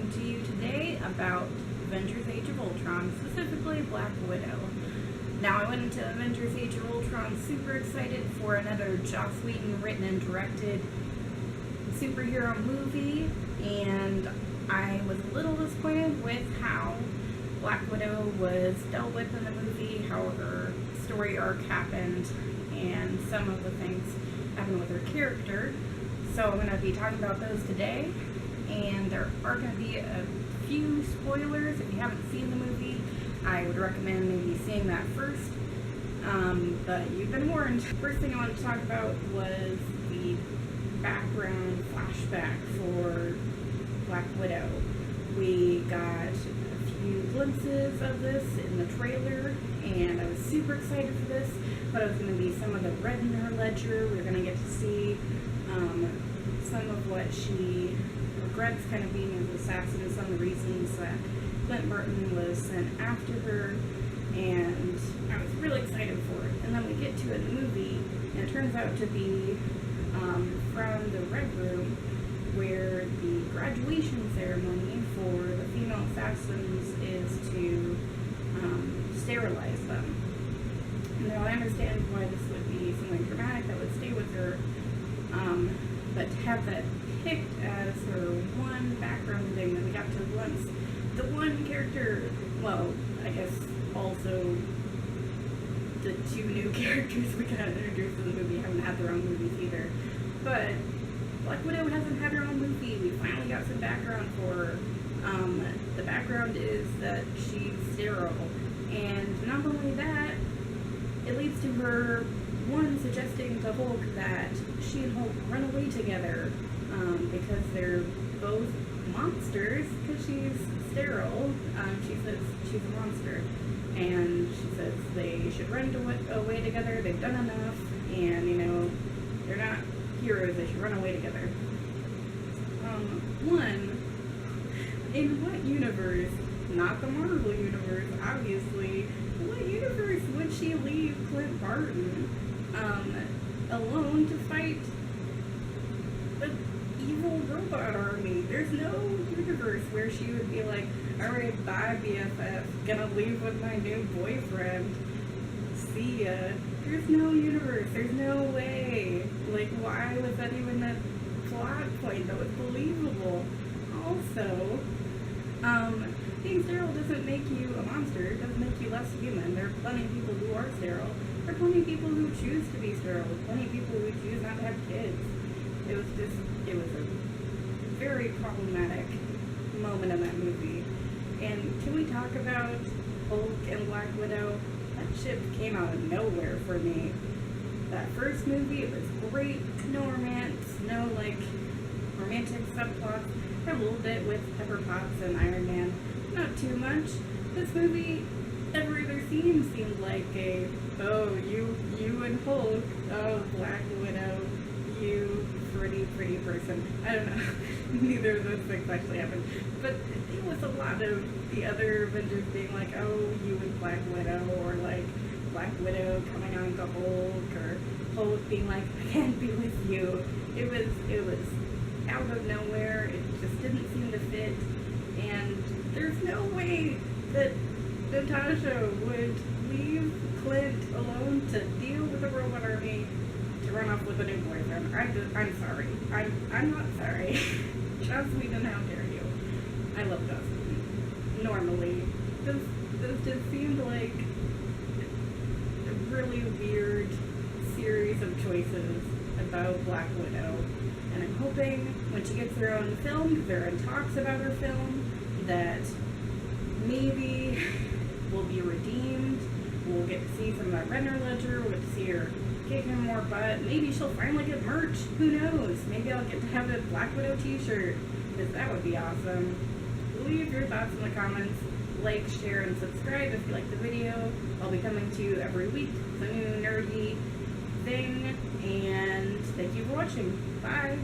talking to you today about Avengers Age of Ultron, specifically Black Widow. Now, I went into Avengers Age of Ultron super excited for another Joss Whedon written and directed superhero movie, and I was a little disappointed with how Black Widow was dealt with in the movie, how her story arc happened, and some of the things happened with her character. So I'm going to be talking about those today, and there are going to be a few spoilers. If you haven't seen the movie, I would recommend maybe seeing that first, but you've been warned. First thing I wanted to talk about was the background flashback for Black Widow. We got a few glimpses of this in the trailer, and I was super excited for this, but it was going to be some of the red in her ledger. We were going to get to see some of what she regrets kind of being an assassin, some of the reasons that Clint Barton was sent after her, and I was really excited for it. And then we get to a movie, and it turns out to be from the Red Room, where the graduation ceremony for the female assassins is to sterilize them. Now, I understand why this would be something dramatic that would stay with her, but to have that picked as her one background thing that we got to glimpse, the one character, well, I guess also the two new characters we got introduced in the movie haven't had their own movies either, but Black Widow hasn't had her own movie. We finally got some background for her. The background is that she's sterile, and not only that, it leads to her, one, suggesting to Hulk that she and Hulk run away together, because they're both monsters, because she's sterile. She says she's a monster, and she says they should run away together. They've done enough, and, you know, they're not heroes, they should run away together. One, in what universe, not the Marvel universe, obviously, what universe would she leave Clint Barton alone to fight the evil robot army? There's no universe where she would be like, alright, bye BFF, gonna leave with my new boyfriend, see ya. There's no universe, there's no way. Like, why was that even a plot point that was believable? Also, being sterile doesn't make you a monster, it doesn't make you less human. There are plenty of people who are sterile. There are plenty of people who choose to be sterile. There are plenty of people who choose not to have kids. It was a very problematic moment in that movie. And can we talk about Hulk and Black Widow? That ship came out of nowhere for me. That first movie, it was great. No romance, no, like, romantic subplots. A little bit with Pepper Potts and Iron Man. Not too much. This movie, every other scene seemed like a, oh, you and Hulk, oh, Black Widow, you pretty person. I don't know. Neither of those things actually happened. But it was a lot of the other Avengers being like, oh, you and Black Widow, or like Black Widow coming on to Hulk, or Hulk being like, I can't be with you. It was out of nowhere. It just didn't seem to fit, and there's no way that Natasha would leave Clint alone to deal with the robot army to run off with a new boyfriend. I'm sorry. I'm not sorry. Joss Whedon, how dare you? I love Joss Whedon. Normally, this just seemed like a really weird series of choices about Black Widow. And I'm hoping when she gets her own film, because they're in talks about her film, that maybe will be redeemed. We'll get to see some of that red in her ledger. We'll get to see her kicking more butt. Maybe she'll finally get merch. Who knows? Maybe I'll get to have a Black Widow t-shirt, because that would be awesome. Leave your thoughts in the comments. Like, share, and subscribe if you like the video. I'll be coming to you every week with a new nerdy thing. And thank you for watching. Bye!